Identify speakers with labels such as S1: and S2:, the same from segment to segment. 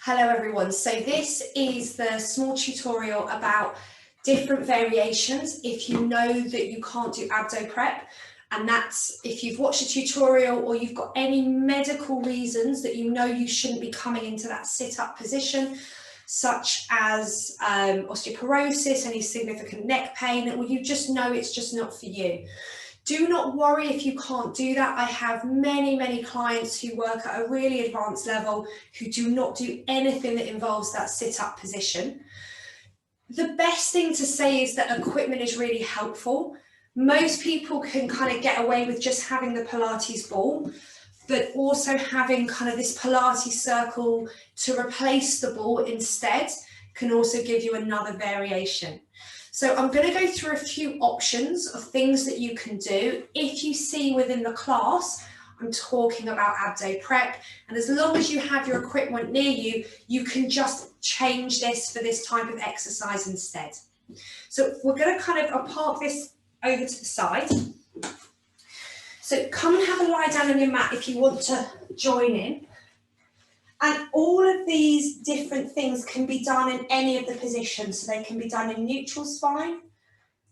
S1: Hello everyone, so this is the small tutorial about different variations if you know that you can't do abdo prep, and that's if you've watched a tutorial or you've got any medical reasons that you know you shouldn't be coming into that sit-up position, such as osteoporosis, any significant neck pain, or you just know it's just not for you. Do not worry if you can't do that. I have many clients who work at a really advanced level who do not do anything that involves that sit-up position. The best thing to say is that equipment is really helpful. Most people can kind of get away with just having the Pilates ball, but also having kind of this Pilates circle to replace the ball instead can also give you another variation. So I'm going to go through a few options of things that you can do. If you see within the class, I'm talking about abdo prep, and as long as you have your equipment near you, you can just change this for this type of exercise instead. So we're going to kind of, I'll park this over to the side. So come and have a lie down on your mat if you want to join in. And all of these different things can be done in any of the positions. So they can be done in neutral spine,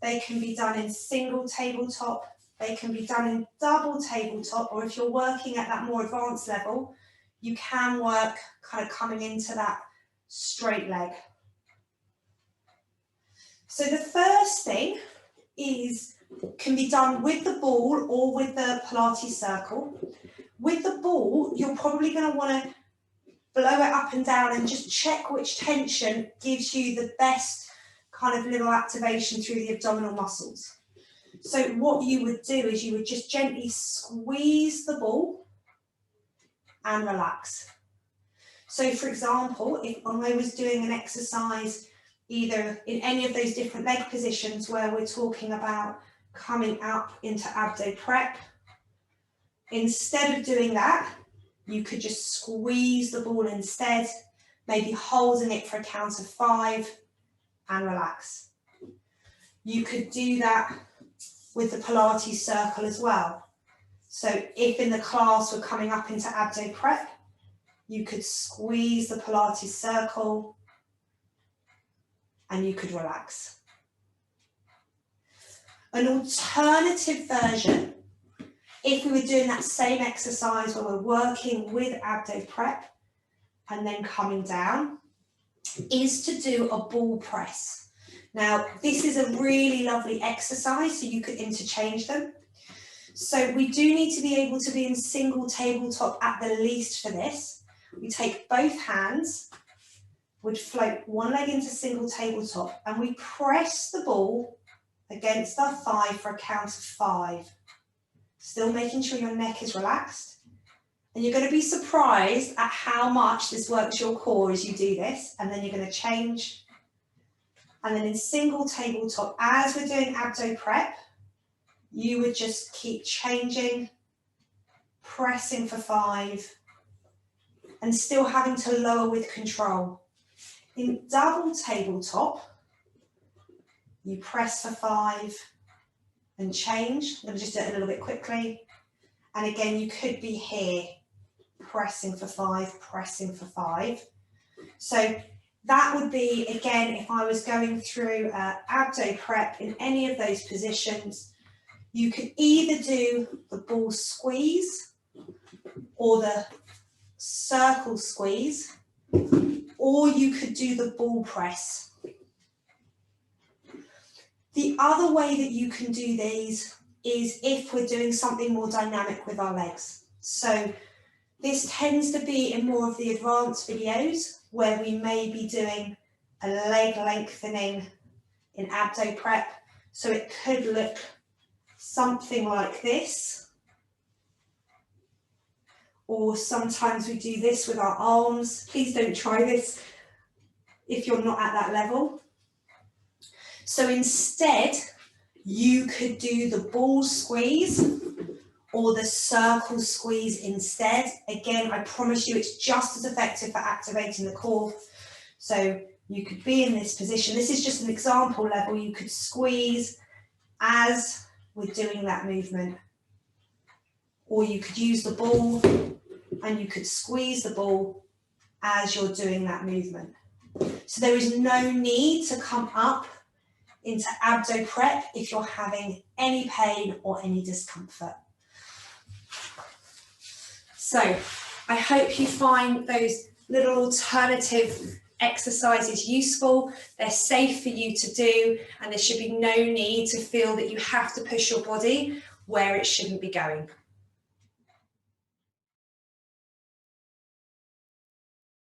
S1: they can be done in single tabletop, they can be done in double tabletop, or if you're working at that more advanced level, you can work kind of coming into that straight leg. So the first thing can be done with the ball or with the Pilates circle. With the ball, you're probably going to want to blow it up and down and just check which tension gives you the best kind of little activation through the abdominal muscles. So what you would do is you would just gently squeeze the ball and relax. So for example, if I was doing an exercise either in any of those different leg positions where we're talking about coming up into abdo prep, instead of doing that, you could just squeeze the ball instead, maybe holding it for a count of 5 and relax. You could do that with the Pilates circle as well. So if in the class we're coming up into abdo prep, you could squeeze the Pilates circle and you could relax. An alternative version, if we were doing that same exercise where we're working with abdo prep and then coming down, is to do a ball press. Now, this is a really lovely exercise, so you could interchange them. So we do need to be able to be in single tabletop at the least for this. We take both hands, would float one leg into single tabletop, and we press the ball against our thigh for a count of 5. Still making sure your neck is relaxed. And you're going to be surprised at how much this works your core as you do this. And then you're going to change. And then in single tabletop, as we're doing abdo prep, you would just keep changing, pressing for 5, and still having to lower with control. In double tabletop, you press for 5, and change. I'm going to just do it a little bit quickly. And again, you could be here, pressing for 5, pressing for 5. So that would be, again, if I was going through abdo prep in any of those positions, you could either do the ball squeeze or the circle squeeze, or you could do the ball press. The other way that you can do these is if we're doing something more dynamic with our legs. So this tends to be in more of the advanced videos where we may be doing a leg lengthening in abdo prep. So it could look something like this. Or sometimes we do this with our arms. Please don't try this if you're not at that level. So instead, you could do the ball squeeze or the circle squeeze instead. Again, I promise you it's just as effective for activating the core. So you could be in this position. This is just an example level. You could squeeze as we're doing that movement. Or you could use the ball and you could squeeze the ball as you're doing that movement. So there is no need to come up into abdo prep if you're having any pain or any discomfort. So I hope you find those little alternative exercises useful. They're safe for you to do, and there should be no need to feel that you have to push your body where it shouldn't be going.